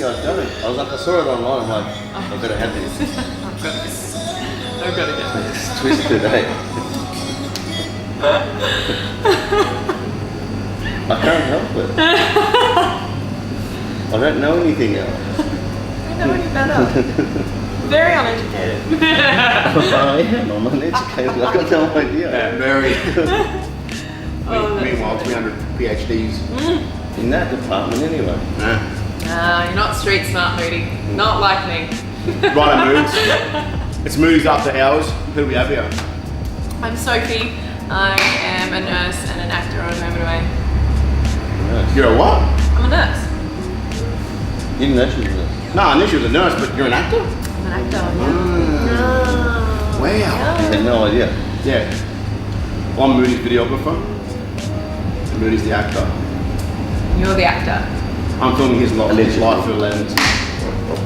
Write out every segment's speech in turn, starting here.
Honestly, I don't. I was like, I saw it online. I'm like, I've got to have this. I've got to get this. It's twisted, eh? I can't help it. I don't know anything else. I don't know any better. Very uneducated. I am. I'm uneducated. I've got no idea. Yeah, very. Oh, Meanwhile, 300 PhDs. In that department, anyway. You're not street smart, Moody. Not like me. Right, moods. It's moods after hours. Who do we have here? I'm Sophie. I am a nurse and an actor on Home and Away. Nurse. You're a what? I'm a nurse. You didn't know she was a nurse. No, I knew she was a nurse, but you're an actor? I'm an actor, yeah. Wow. You had no idea. Yeah. Well, I'm Moody's videographer. And Moody's the actor. You're the actor. I'm filming his life through a lens.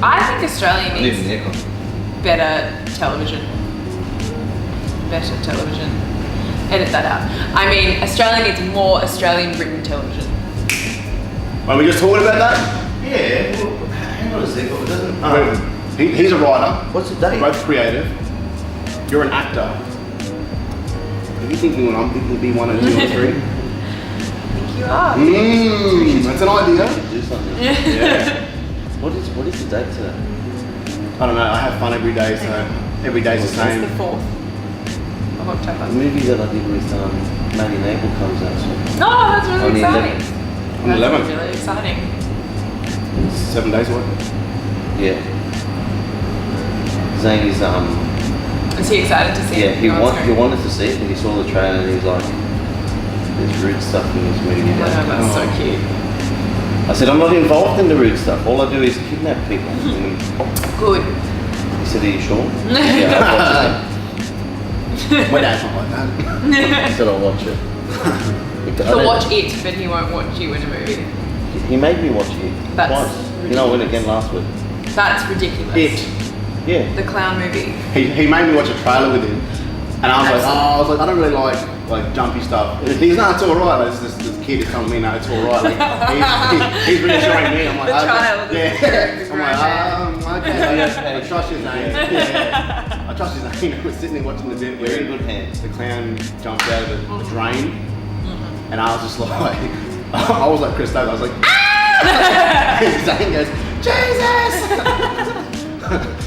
I think Australia I live in needs Aircon. better television. Better television. Edit that out. I mean, Australia needs more Australian written television. Are we just talking about that? Yeah, well, hang on a second. It doesn't. He's a writer. What's the date? Both creative. You're an actor. Are you thinking what I'm thinking? B1 and 2 and 3? I think you are. That's an idea. Do something. Yeah. What is the date today? I don't know. I have fun every day, so every day's the It's same. the 4th of The October. movie that I did with Maddie Nabel comes out soon. Oh, that's really On the exciting. 11th. On the 11th. That's really exciting. 7 days away. Yeah. Zane is Is he excited to see yeah, it? he wanted to see it and he saw the trailer and he was like, there's rude stuff in this movie. Oh, that's so cute. I said, I'm not involved in the rude stuff. All I do is kidnap people. And Good. he said, are you sure? Yeah, I'll watch My dad's not like that. it. He said, I'll watch it. He'll watch it, but he won't watch you in a movie. He made me watch it That's twice. You know, I went again last week. That's ridiculous. It. Yeah. The clown movie. He made me watch a trailer with him, and I was like, I don't really like jumpy stuff. He's not, it's all right. Like, this kid is telling me, no, it's all right. Like, he's reassuring me. I'm like, The child. yeah. I'm like, okay. Okay. I trust his name. Yeah. I trust his name. We're sitting there watching the bit You're in where good hands. the clown jumps out of the drain, and I was just like, I was like Chris Davis. I was like, ah! Zane goes, Jesus!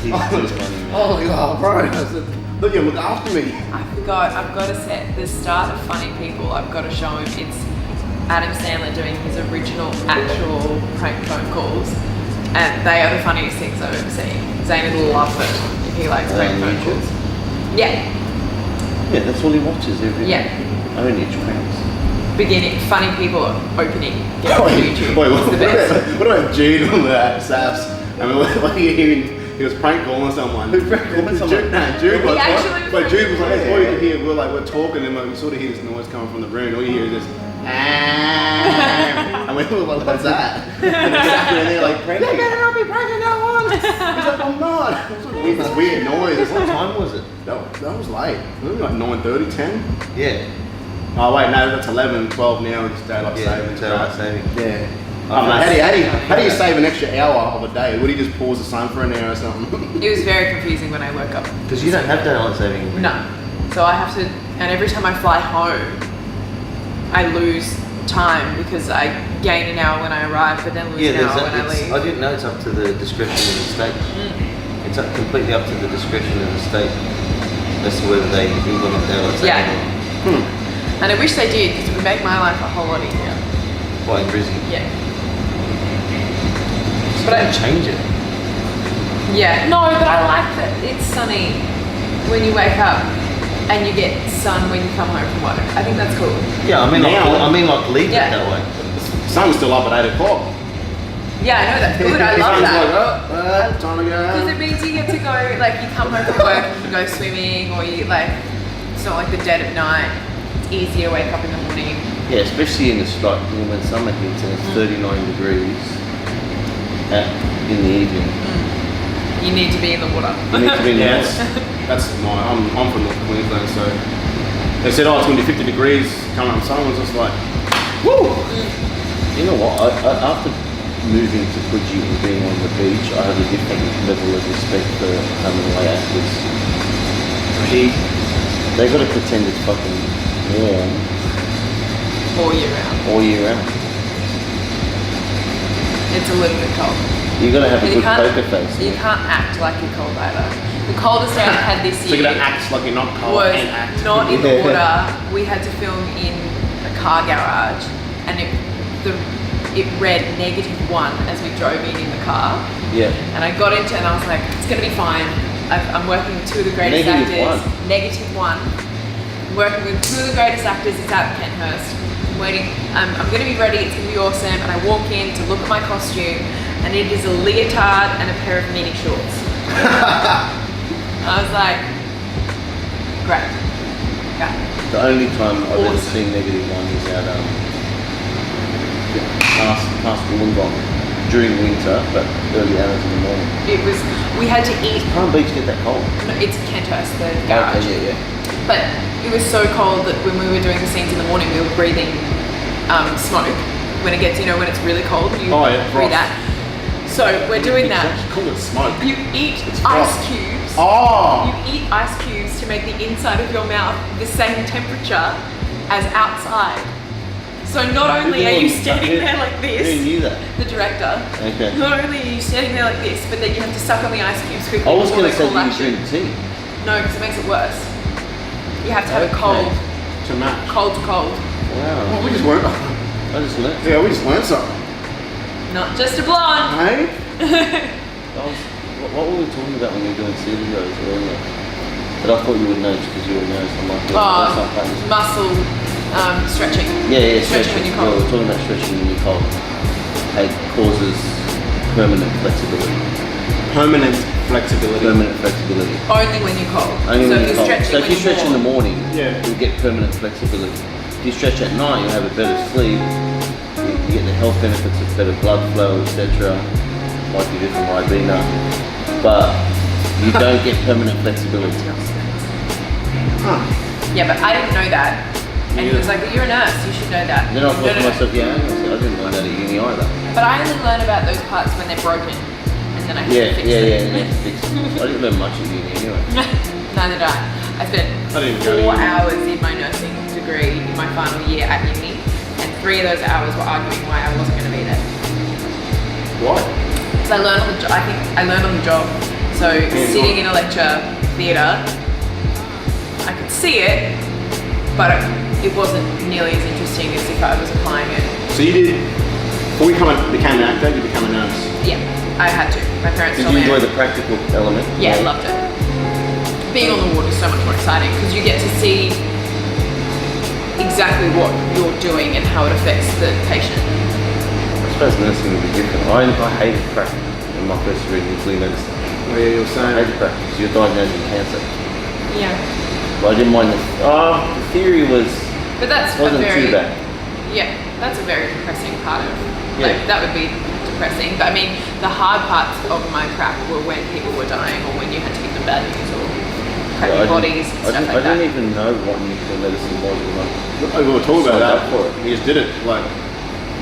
He's funny, man. Oh God, bro! I said, look, you look after me. I forgot. I've got to set the start of Funny People. I've got to show him. It's Adam Sandler doing his original, actual prank phone calls, and they are the funniest things I've ever seen. Zane will love them if he likes prank phone YouTube? calls. Yeah, Yeah, that's all he watches every Yeah. day. Only pranks. beginning Funny People opening. Get on YouTube. Wait, It's the best. what about Jude on the Saps? I mean, what are you hearing? He was prank calling someone. Who prank calling someone? Jude was. actually was But Jude was like, Yeah. that's all you can hear. We're talking, and like, we sort of hear this noise coming from the room. All you hear is this. And we were like, what's that? And they're sat there like, Pranking. you better not be pranking that one. He's like, I'm not. It was like this weird noise. What time was it? That was late. It was like 9:30, 10. Yeah. Oh wait, no, that's 11, 12 now. It's daylight saving. daylight saving. Yeah. How do you save an extra hour of a day? Would you just pause the sun for an hour or something? It was very confusing when I woke up. Because you don't have daylight saving. No. So I have to, and every time I fly home, I lose time because I gain an hour when I arrive, but then lose Yeah, an hour when I leave. I didn't know it's up to the discretion of the state. It's completely up to the discretion of the state as to whether they implement daylight saving. Yeah. And I wish they did because it would make my life a whole lot easier. Why in Brisbane? Yeah. But But I change it. Yeah. No, but I like that it's sunny when you wake up and you get sun when you come home from work. I think that's cool. Yeah, I mean, Now- like leave Yeah. it that way. The sun's still up at 8 o'clock. Yeah, I know that's good. I love Sun's that. like, time to Because go. it means you get to go, like you come home from work and you go swimming, or you like, it's not like the dead of night. It's easier to wake up in the morning. Yeah, especially in the strike when summer hits and it's 39 degrees in the evening. You need to be in the water. You need to be in the Yeah, house. that's mine. I'm from North Queensland, so they said, oh, it's going to be 50 degrees coming up. Someone was just like, woo! You know what? I after moving to Coogee and being on the beach, I have a different level of respect for home and away actors. They got to pretend it's fucking warm all year round. all year round. It's a little bit cold. You got to have a And good poker face. You can't act like you're cold either. The coldest day I had this So year you're gonna act like you're not cold was and act. not in Yeah. order. We had to film in a car garage, and it read -1 as we drove in the car. Yeah. And I got into it and I was like, it's gonna be fine. I'm working with two of the greatest actors. -1. I'm working with two of the greatest actors. It's at Penthurst. I'm waiting. I'm gonna be ready. It's gonna be awesome. And I walk in to look at my costume, and it is a leotard and a pair of mini shorts. I was like, great. Yeah. The only time I've ever Awesome. seen -1 is at past Wollongong during winter, but early hours in the morning. We had to eat. Palm Beach get that cold? No, it's Penthurst, the garage. Okay, yeah. But it was so cold that when we were doing the scenes in the morning, we were breathing smoke. When it gets, when it's really cold, you breathe frost. that. So we're doing that. Call it smoke. You eat It's ice frost. cubes. Oh! You eat ice cubes to make the inside of your mouth the same temperature as outside. So not only are you standing there like Who this, knew that? the director, Okay. not only are you standing there like this, but then you have to suck on the ice cubes quickly I was before going they to say call you action. drink tea. No, because it makes it worse. You have to have it Okay. cold, To match. cold to cold. Well, Wow. we just learned. I just learned. Yeah, we just learned something. Not just a blonde. Hey? What were we talking about when we were doing studios earlier? But I thought you would know because you were a nurse. I'm like, yeah, that's not practice. Muscle stretching. Yeah, Stretching when you're Yeah, cold. we're talking about stretching when you're cold. It causes permanent flexibility. Permanent flexibility. Permanent flexibility. Only when you're cold. Only so when if you're you're cold. stretching So if when you stretch in the warm, morning, Yeah. you'll get permanent flexibility. If you stretch at night, you'll have a better sleep. You get the health benefits of better blood flow, etc. Like you do from Ribena. But you don't get permanent flexibility. Huh. Yeah, but I didn't know that. And he was like, you're a nurse, you should know that. Then I thought to No. myself, yeah, I didn't learn that at uni either. But I only learn about those parts when they're broken. And then I have Yeah, to fix yeah, them. yeah. Fix it. I didn't learn much at uni anyway. Neither did I. I spent I didn't go to 4 uni. hours in my nursing degree in my final year at uni. And 3 of those hours were arguing why I wasn't going to be there. What? Because I learned on the job. I think I learned on the job. So sitting in a lecture theatre, I could see it, but it wasn't nearly as interesting as if I was applying it. So you did, before you became an actor, you became a nurse. Yeah, I had to. My parents Did told you me. enjoy the practical element? Yeah, I loved it. Being on the ward is so much more exciting because you get to see exactly what you're doing and how it affects the patient. I suppose nursing would be different. I hated practice in my first year in nuclear medicine. Where you were I saying, hated practice. You're diagnosing cancer. Yeah, But I didn't mind the theory but that's wasn't a very too bad. yeah, that's a very depressing part of Yeah. like that would be depressing. But I mean, the hard parts of my prac were when people were dying or when you had to give them bad news or crappy Yeah, bodies and stuff I like that. didn't even know what nuclear medicine was when I we were talking about signed that. up for it. You just did it. Like,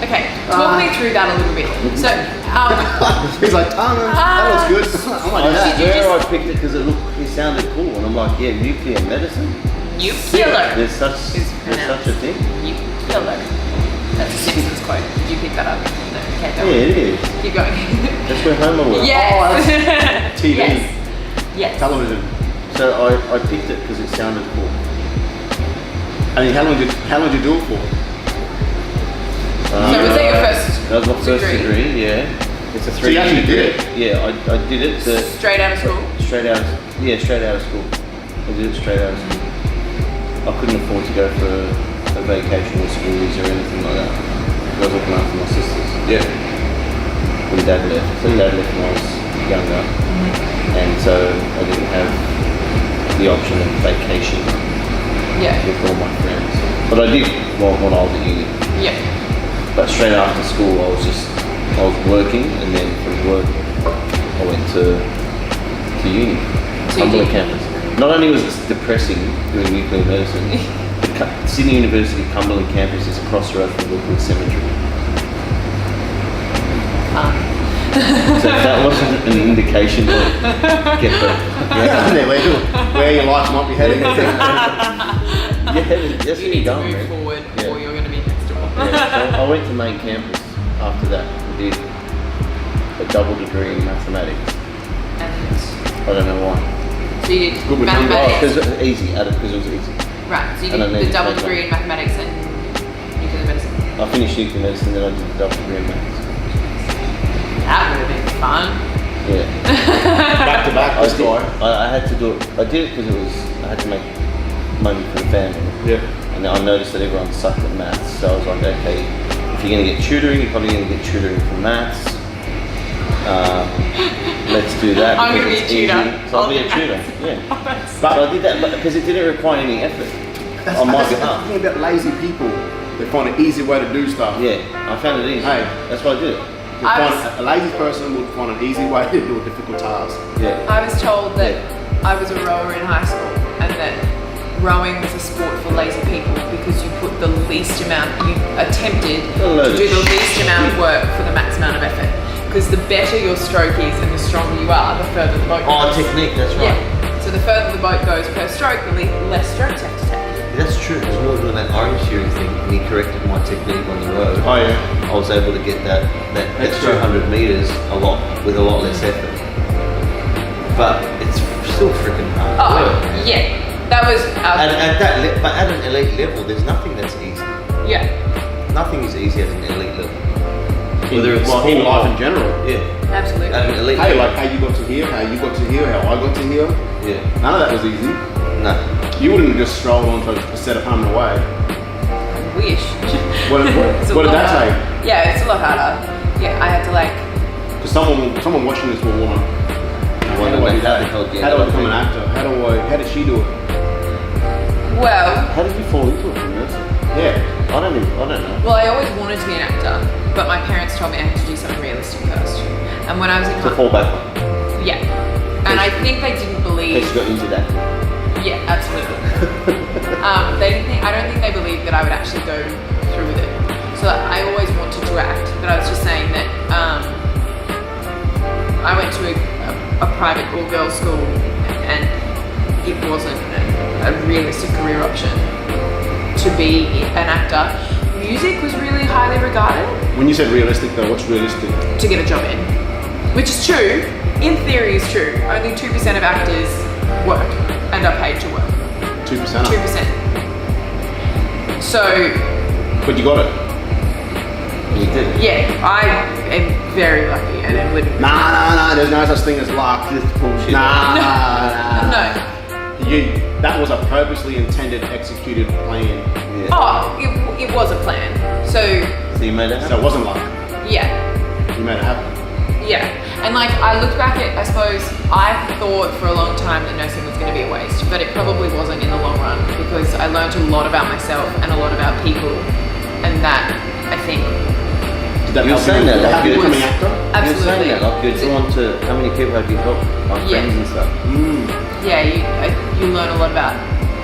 Okay, talk me through that a little bit. So, he's like, oh, no, that looks good. I might do I that. Did you swear I picked it because it sounded cool, and I'm like, yeah, nuclear medicine. nuclear. There's such a thing. Nuclear. That's a Simpsons quote. Did you pick that up? No. Okay, Yeah, go on. it is. Keep going. That's where Homer was. Yes. TV. Yes. Yes. Television. So I picked it because it sounded cool. I mean, how long did you do it for? So was that your first That was my first degree, yeah. It's a So you 3-year actually degree. did it? Yeah, I did it. Straight out of school? Straight out of school. I did it straight out of school. I couldn't afford to go for a vacation or schoolies or anything like that. I was looking after my sisters. Yeah. When Dad left. So Dad left when I was younger. And so I didn't have the option of vacation Yeah. with all my friends. But I did when I was at uni. Yeah. But straight after school I was working, and then from work I went to uni. So you Cumberland did- campus. Not only was it depressing doing nuclear medicine, the Sydney University Cumberland campus is across the road from Brookwood Cemetery. fun. So if that wasn't an indication to get the where your life might be heading. yeah, that's You where need you're to going, move man. forward, Yeah. or you're going to be next door. Yeah, so I went to main campus after that and did a double degree in mathematics. And I don't know why. so you did Good with mathematics. Because it was easy, because it was easy. Right, so you And I did the needed double to take degree in mathematics and nuclear medicine. I finished nuclear medicine, then I did the double degree in maths. That would have been fun. Yeah. Back to back, this guy. I had to do it. I did it because I had to make money for the family. Yeah. And I noticed that everyone sucked at maths, so I was like, okay, if you're going to get tutoring, you're probably going to get tutoring for maths. Let's do that. I'm gonna because be a it's tutor. easy. So I'll be a tutor. Yeah. That's But I did that because it didn't require any effort on my That's the behalf. thing about lazy people. They find an easy way to do stuff. Yeah, I found it easy. Hey. That's why I did it. You find a lazy person would find an easy way to do a difficult task. Yeah. I was told that I was a rower in high school and that rowing was a sport for lazy people because you put the least amount, you attempted to do the least amount of work for the max amount of effort. Because the better your stroke is and the stronger you are, the further the boat Oh, goes. technique, that's right. Yeah. So the further the boat goes per stroke, the less strokes you have to take. That's true. Because we were doing that orange shearing thing, and he corrected my technique on the road. Oh yeah. I was able to get that Extra. 200 meters with a lot less effort. But it's still freaking hard Oh, work. yeah. That was And but at an elite level, there's nothing that's easy. yeah. Nothing is easy at an elite level. Whether it's Like in sport life or- in general. Yeah. Absolutely. At an elite Hey, level. like how you got to here, how you got to here, how I got to here. Yeah. None of that was easy. No. You wouldn't have just strolled onto a set of home and away. I wish. What It's a did lot that harder. take? Yeah, it's a lot harder. Yeah, I had to like. Because someone watching this will want to. How do I do that? How do I become an actor? How did she do it? Well, How did you fall into it from this? Yeah. I don't know. well, I always wanted to be an actor, but my parents told me I had to do something realistic first. And when I was in To fall back on. yeah, and I think they didn't They believe. just got into that. Yeah, absolutely. They didn't think. I don't think they believed that I would actually go through with it. So I always wanted to act, but I was just saying that I went to a private all-girls school, and it wasn't a realistic career option to be an actor. Music was really highly regarded When you said realistic though, what's realistic? to get a job in, which is true. In theory, is true. Only 2% of actors work and are paid to work. 2%. 2%. So But you got it. You did it. yeah, I am very lucky, and it would. Nah. There's no such thing as luck. This bullshit. Nah. No. That was a purposely intended, executed plan. Yeah. Oh, it was a plan. So So you made it So happen. it wasn't luck. yeah, You made it happen. yeah. And like I looked back at, I suppose I thought for a long time that nursing was going to be a waste, but it probably wasn't in the long run because I learned a lot about myself and a lot about people, and that I think Did that You're help saying you? that Did like help you you're- become an actor? You're absolutely. saying that like you're drawn to how many people have you helped, like Yeah. friends and stuff. Yeah, you learn a lot about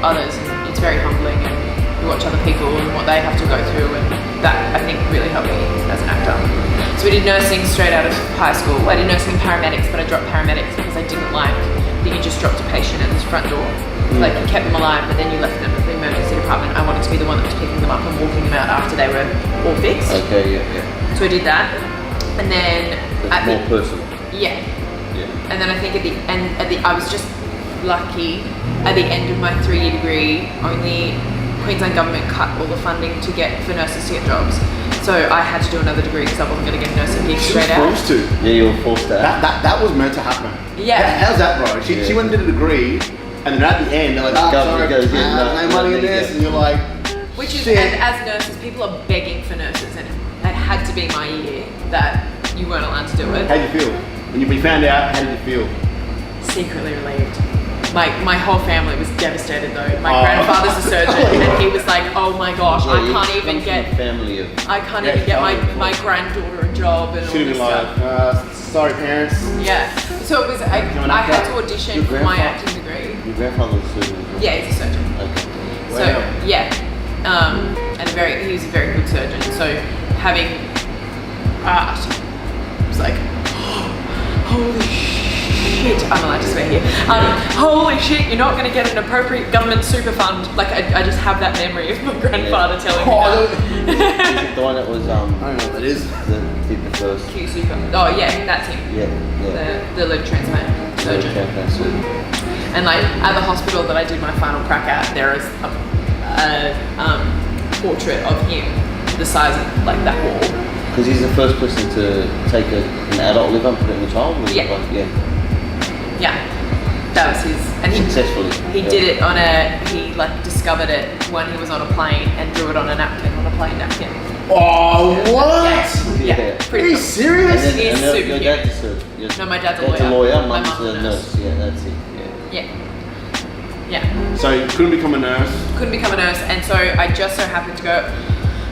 others, and it's very humbling, and you watch other people and what they have to go through, and that I think really helped me as an actor. So we did nursing straight out of high school. I did nursing and paramedics, but I dropped paramedics because I didn't like that you just dropped a patient at this front door. Like you kept them alive, but then you left them at the emergency department. I wanted to be the one that was picking them up and walking them out after they were all fixed. Okay, yeah. So I did that, and then It's more personal. yeah. Yeah. And then I think I was just lucky at the end of my 3-year degree, only Queensland government cut all the funding to get for nurses to get jobs. So I had to do another degree because I wasn't going to get a nursing gig She was straight out. forced to. Yeah, you were forced to act. That was meant to happen. Yeah. How's that, bro? She Yeah. went and did a degree, and then at the end, they're like, The oh, government sorry, goes, yeah, there's no, no money in no, this, yeah. and you're like, Which is, shit. and as nurses, people are begging for nurses, and it had to be my year that you weren't allowed to do How it. did you feel? When you found out, how did you feel? Secretly relieved. My whole family was devastated though. My Oh. grandfather's a surgeon, and he was like, "Oh my gosh, Yeah, I you can't even come from get, a family of. I can't Yeah, even get tell me. my granddaughter a job and all Should have this been stuff." like, sorry, parents. Yeah. So it was. I an had actor? to audition Your for my grandfather? acting degree. Your grandfather was surgeon as well? Yeah, he's a surgeon. Okay. So Wow. yeah, and he was a very good surgeon. So having was like, holy shit, I'm allowed to swear here. Holy shit, you're not going to get an appropriate government super fund. Like, I just have that memory of my grandfather telling me that. Is it the one that was I don't know what that is. did the first? Q super. Oh yeah, that's him. Yeah. The leg transplant surgeon. Transplant surgeon. And like at the hospital that I did my final crack at, there is a portrait of him, the size of like that wall. Because he's the first person to take an adult liver and put it in a child? Yeah. Yeah, that was his, and Successfully. He did it on he like discovered it when he was on a plane and drew it on a napkin, on a plane napkin. Oh, what? Yeah, pretty Are you cool. serious? He is super your cute. dad's No, my dad's a Dad's a lawyer. lawyer, My mum's mum's a nurse. Yeah, that's it. Yeah. So you couldn't become a nurse. Couldn't become a nurse, and so I just so happened to go,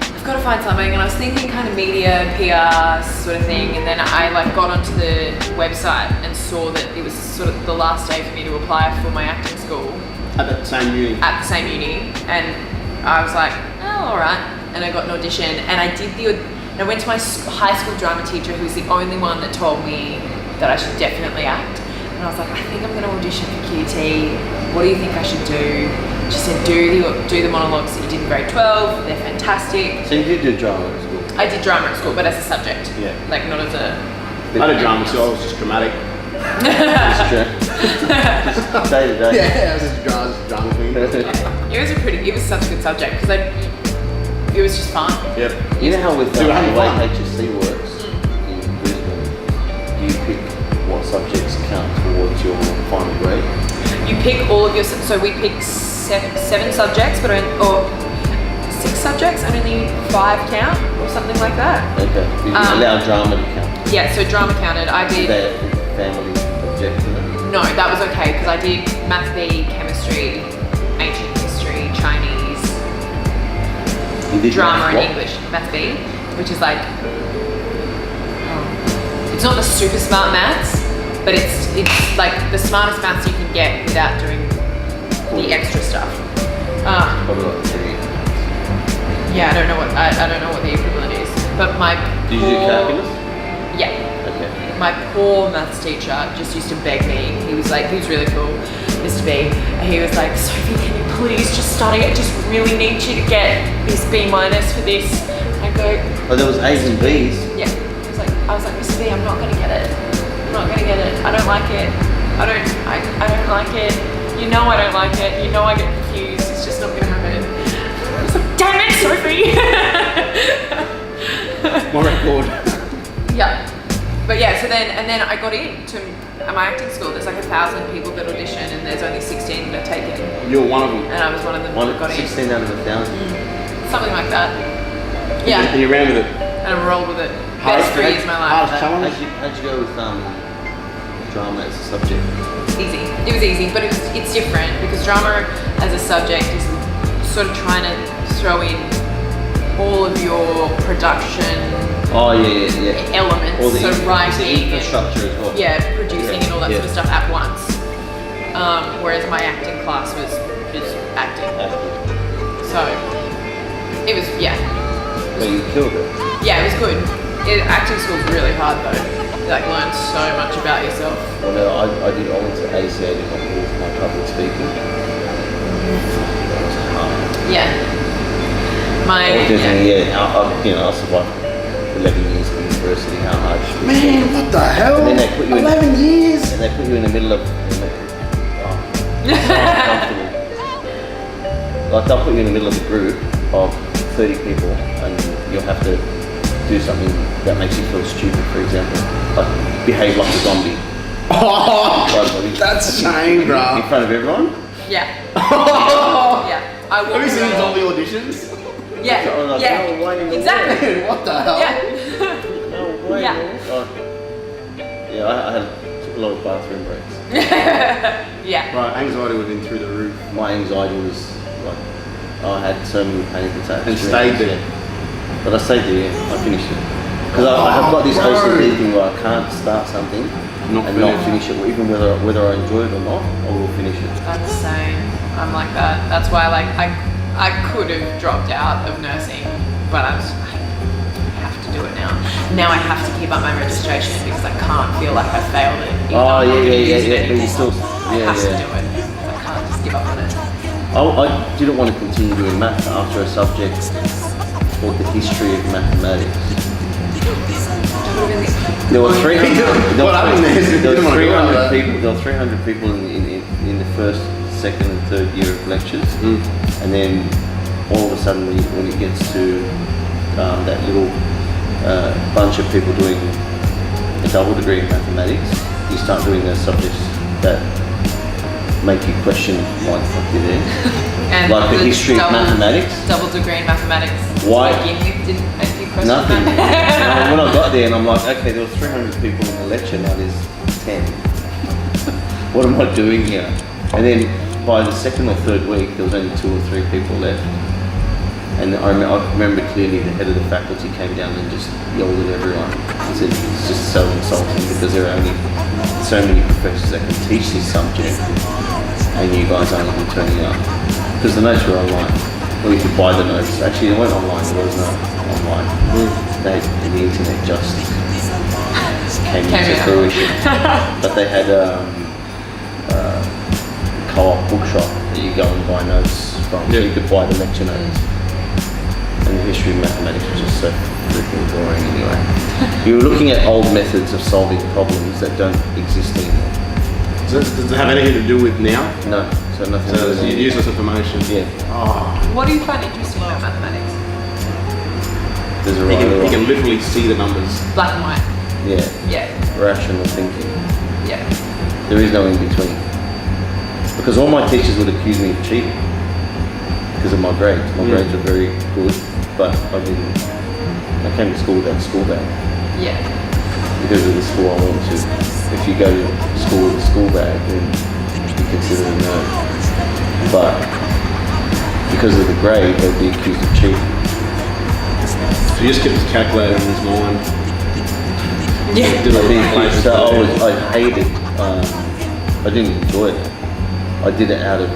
I've got to find something, and I was thinking kind of media, PR sort of thing, and then I like got onto the website and saw that it was sort of the last day for me to apply for my acting school At the same uni. at the same uni, and I was like, oh, all right, and I got an audition, and I did I went to my high school drama teacher, who's the only one that told me that I should definitely act. And I was like, I think I'm going to audition for QT. What do you think I should do? She said, do the monologues that you did in grade 12. They're fantastic. So you did do drama at school? I did drama at school, but as a subject. Yeah. Like not as a... I did drama too, I was just dramatic. Just day to day. Yeah, I was just drama queen. It was such a good subject because it was just fun. Yep. You know how with So the you're having way fun. HSC works in Brisbane, do you pick what subjects count towards your final grade? You pick all of your... So we pick seven subjects, or 6 subjects, and only 5 count, or something like that. Okay. You allow drama to count. Yeah, so drama counted. I did... Did the family object to that? No, that was okay because I did Math B, Chemistry, Ancient History, Chinese, You did Drama, math, and what? English. Math B, which is like, it's not the super smart maths, but it's like the smartest maths you can get without doing the extra stuff. Probably like 3. Yeah, I don't know what the equivalent is, but my Did you do calculus? Yeah. Okay. My poor maths teacher just used to beg me. He was really cool, Mr. B. And he was like, Sophie, can you please just study? I just really need you to get this B- for this. I go, Oh, there was A's and B's. yeah. I was like, Mr. B, I'm not gonna get it. I'm not gonna get it. I don't like it. I don't like it. You know I don't like it. You know I get confused. It's just not gonna happen. I was like, damn it, Sophie. My record. Yeah. But yeah, so then I got into my acting school. There's like 1,000 people that audition, and there's only 16 that are taken. You're one of them. And I was one of them that got in. 16 out of 1,000. Something like that. Yeah. And you ran with it. And I rolled with it. Hardest- Best 3 years of my life. hardest challenge? How'd you go with drama as a subject? Easy. It was easy, but it's different because drama as a subject is sort of trying to throw in all of your production Oh yeah. elements, All the so writing, infrastructure as well. yeah, producing and all that Yeah. sort of stuff at once. Whereas my acting class was just acting. So it was, But you killed it. yeah, it was good. Acting school's really hard though. You like learn so much about yourself. Well, no, I went to ACA, I did not do my public speaking. That was hard. Yeah. I survived 11 years at university. How hard should it be? Man, what the hell? And then they put you 11 years? And they put you in the middle of. So uncomfortable. Like they'll put you in the middle of a group of 30 people, and you'll have to do something that makes you feel stupid. For example, like behave like a zombie. Oh, that's a shame, In bro. front of everyone. Yeah. Yeah. I Have you seen around- zombie auditions? Yeah. So I'm like, Yeah. no way in the Exactly. Man, what the hell? Yeah. No way. Yeah. Oh. Yeah, I took a lot of bathroom breaks. Yeah. Right, anxiety would have been through the roof. My anxiety was like, I had so many panic attacks. And stayed there. But I stayed there, yeah. I finished it. Because I have got this bro. OCD thing where I can't start something Not and not finish it, even whether I enjoy it or not, I will finish it. I'm the same. I'm like that. That's why I could have dropped out of nursing, but I have to do it now. Now I have to keep give up my registration because I can't feel like I failed it. Even Oh, though I'm not yeah, gonna yeah, use it yeah, but you anymore. still, I yeah, have to yeah. do it. I can't just give up on it. I didn't want to continue doing math after a subject called the history of mathematics. There were 300. What happened there? There Didn't were wanna go 300 over that. people. There were 300 people in the first, second, and third year of lectures, and then all of a sudden, when it gets to that little bunch of people doing a double degree in mathematics, you start doing those subjects that make you question why the fuck you're there. And Like the history of mathematics. Double degree in mathematics. Why? To begin with, didn't make you question Nothing. that. When I got there and I'm like, okay, there was 300 people in the lecture, now there's 10. What am I doing here? And then by the second or third week, there was only 2 or 3 people left. And I remember clearly the head of the faculty came down and just yelled at everyone. He said, it's just so insulting because there are only so many professors that can teach this subject and you guys aren't even turning up. Because the notes were online. Or you could buy the notes. Actually, they weren't online, there was no online. The internet just came into fruition. But they had a co-op bookshop that you go and buy notes from. So you could buy the lecture notes. And the history of mathematics was just so freaking boring anyway. You were looking at old methods of solving problems that don't exist anymore. Does it have anything to do with now? No, so nothing to So do with it's it. useless information. Yeah, Oh, What do you find interesting about mathematics? there's a you right can, or you wrong. can literally see the numbers. Black and white. Yeah, Yeah. rational thinking. Yeah. There is no in between. Because all my teachers would accuse me of cheating because of my grades. My grades were very good, but I came to school without a school bag Yeah. because of the school I went to. If you go to school with a school bag, then you're considered a nerd. But because of the grade, they'd be accused of cheating. So you just kept his calculator in his mind. Yeah. Did all the calculations. So I hated, I didn't enjoy it. I did it out of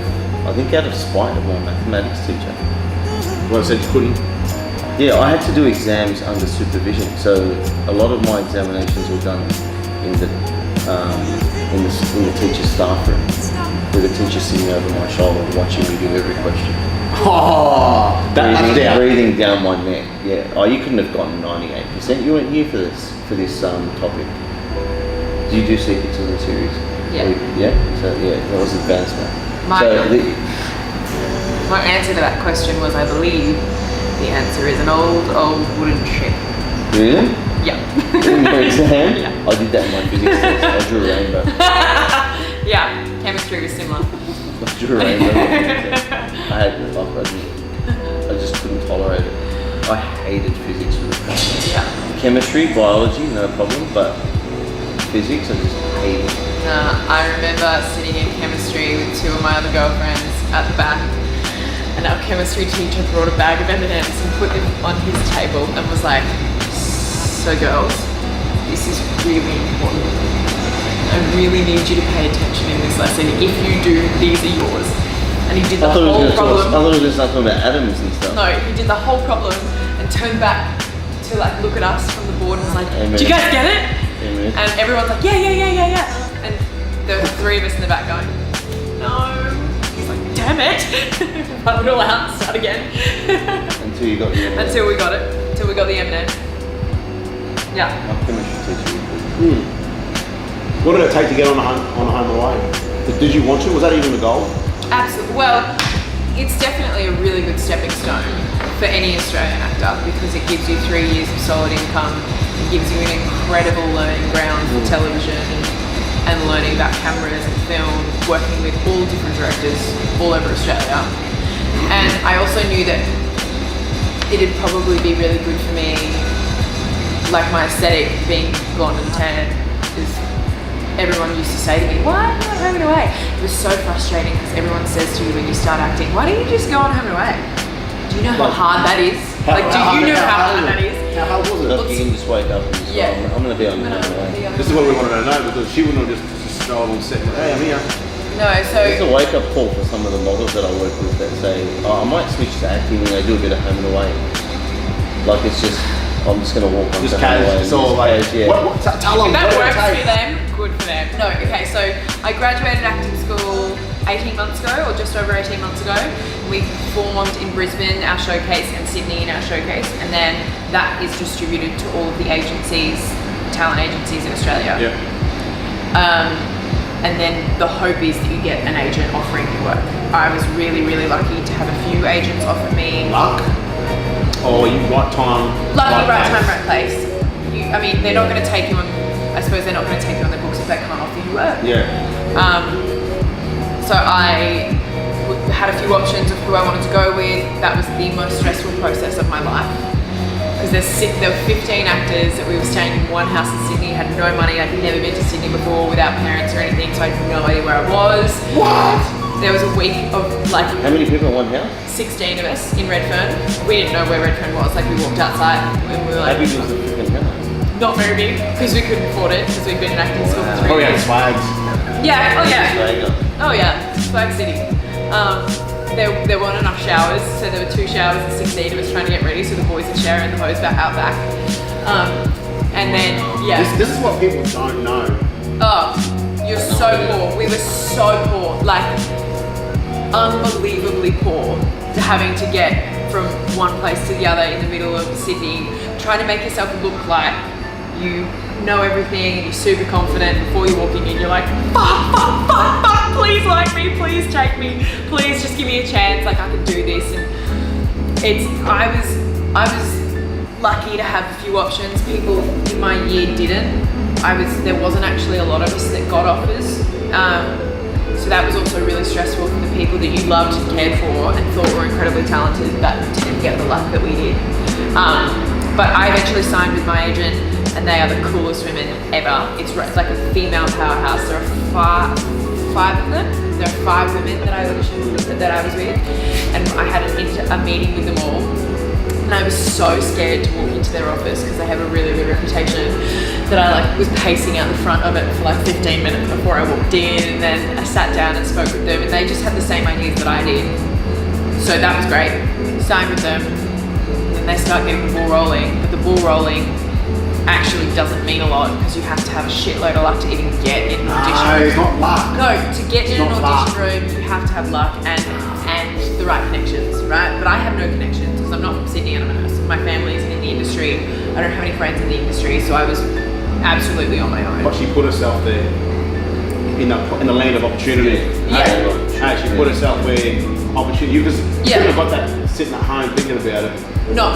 spite of my mathematics teacher. Well, I said you couldn't. Yeah, I had to do exams under supervision. So a lot of my examinations were done in the teacher's staff room, with the teacher sitting over my shoulder watching me do every question. Oh, that's down. Breathing down my neck. Yeah. Oh, you couldn't have gotten 98%. You weren't here for this topic. Did you do sequences and series? Yeah. Yeah. So yeah, that was advanced math. My- So My answer to that question was, I believe the answer is an old wooden ship. really? Yeah. In your exam? Yeah. I did that in my physics test. I drew a rainbow. Yeah. Chemistry was similar. I drew a rainbow. I just couldn't tolerate it. I hated physics with a passion. Yeah. Chemistry, biology, no problem, but physics, I just hated. I remember sitting in chemistry with 2 of my other girlfriends at the back, and our chemistry teacher brought a bag of M&Ms and put them on his table and was like, "So girls, this is really important. I really need you to pay attention in this lesson. If you do, these are yours." And he did the whole I problem. thought it was going to start talking about atoms and stuff. No, he did the whole problem and turned back to like look at us from the board and was like, Amen. "Do you guys get it?" Amen. And everyone's like, yeah. And there were 3 of us in the back going, "No." He's like, "Damn it." But we're allowed to start again. Until you got the Until we got it. Until we got the M&M. Yeah. My chemistry teacher was good. What did it take to get on a home away? Did you want to? Was that even the goal? Absolutely. Well, it's definitely a really good stepping stone for any Australian actor because it gives you 3 years of solid income. It gives you an incredible learning ground for television and learning about cameras and film, working with all different directors all over Australia. And I also knew that it'd probably be really good for me, like my aesthetic being blonde and tan, because everyone used to say to me, "Why are you not home and away?" It was so frustrating because everyone says to you when you start acting, "Why don't you just go on home and away?" Do you know how hard that is? Do you know how hard that is? How hard was it? Look, you can just wake up and just, Yeah. I'm going to be on the way. This is what we wanted to know because she wouldn't have just strolled on set and went, "Hey, I'm here." No, It's so a wake-up call for some of the models that I work with that say, "Oh, I might switch to acting and I do a bit of home and away." Like it's just, I'm just gonna walk on Just to Hanway casual, and it's all use like, cash, yeah. tell them If that what works it for takes. them, good for them. No, okay, so I graduated acting school 18 months ago, or just over 18 months ago. We performed in Brisbane, our showcase, and Sydney in our showcase, and then that is distributed to all of the agencies, talent agencies in Australia. Yeah. And then the hope is that you get an agent offering you work. I was really, really lucky to have a few agents offer me. Luck? Or you right time? Lucky, right place? time, right place. I mean, they're not going to take you on, I suppose they're not going to take you on their books if they can't offer you work. Yeah. So I had a few options of who I wanted to go with. That was the most stressful process of my life. Because there were 15 actors that we were staying in one house in Sydney, had no money, I'd never been to Sydney before without parents or anything, so I had no idea where I was. What? There was a week of like How many people in one house? 16 of us in Redfern. We didn't know where Redfern was, like we walked outside and we were How like, big was the freaking house? not very big, because we couldn't afford it, because we'd been in acting school for 3 Probably had years. swags. Yeah, oh yeah. Australia. Oh yeah, Swag City. There weren't enough showers, so there were 2 showers and 16 of us trying to get ready, so the boys would shower in the hose back out back. And then, yeah. This is what people don't know. Oh, you're so poor. We were so poor, like unbelievably poor, to having to get from one place to the other in the middle of Sydney, trying to make yourself look like you know everything and you're super confident. Before you're walking in, you're like, fuck, please like me, please take me, please just give me a chance, like I can do this. And I was lucky to have a few options. People in my year didn't. There wasn't actually a lot of us that got offers. So that was also really stressful for the people that you loved and cared for and thought were incredibly talented, but didn't get the luck that we did. But I eventually signed with my agent, and they are the coolest women ever. It's like a female powerhouse. There are five of them. There are 5 women that I auditioned, that I was with, and I had a meeting with them all. And I was so scared to walk into their office because they have a really good reputation, that I was pacing out the front of it for 15 minutes before I walked in, and then I sat down and spoke with them, and they just had the same ideas that I did. So that was great. Signed with them, and then they start getting the ball rolling, but the ball rolling actually doesn't mean a lot because you have to have a shitload of luck to even get in an audition No, room. it's not luck. No, to get in an not audition room, you have to have luck and the right connections, right? But I have no connections because I'm not from Sydney and I'm a nurse. My family isn't in the industry. I don't have any friends in the industry, so I was absolutely on my own. But she put herself there in the land of opportunity. Yeah. Hey, she put herself where opportunity. You just Yeah. couldn't have got that sitting at home thinking about it. No,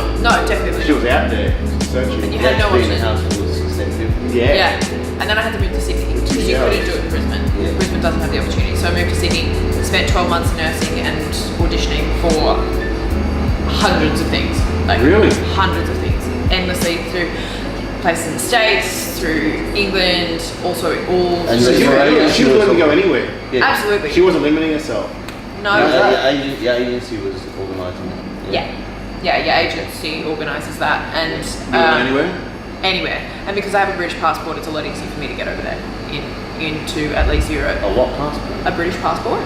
definitely. She was out there searching. And you had no Being in option. a house full of 16 people. Yeah. Yeah, and then I had to move to Sydney because you Yeah. couldn't do it in Brisbane. Yeah. Brisbane doesn't have the opportunity. So I moved to Sydney, spent 12 months nursing and auditioning for hundreds of things. Really? Hundreds of things. Endlessly through places in the States, through England, also all... And So you- she was willing to go anywhere. Yeah. Absolutely. She wasn't limiting herself. No. The agency was organising it. Yeah, your agency organises that, and Anywhere? anywhere. And because I have a British passport, it's a lot easier for me to get over there into at least Europe. A what passport? A British passport?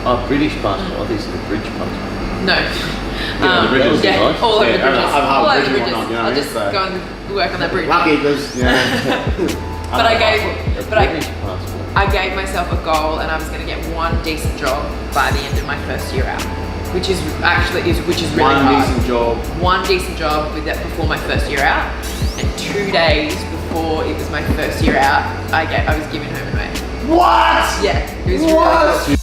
Oh, British passport. I think it's the British passport. No. the bridges would be yeah, nice. all over Yeah, the bridges. I've All over bridge the and bridges. whatnot, you know, I'll just so- go and work on that bridge. Lucky, because But British passport. I gave myself a goal, and I was going to get one decent job by the end of my first year out, which is really one hard. decent job. One decent job with that before my first year out, and 2 days before it was my first year out, I was given home and made. What? Yeah, it was really What? cool.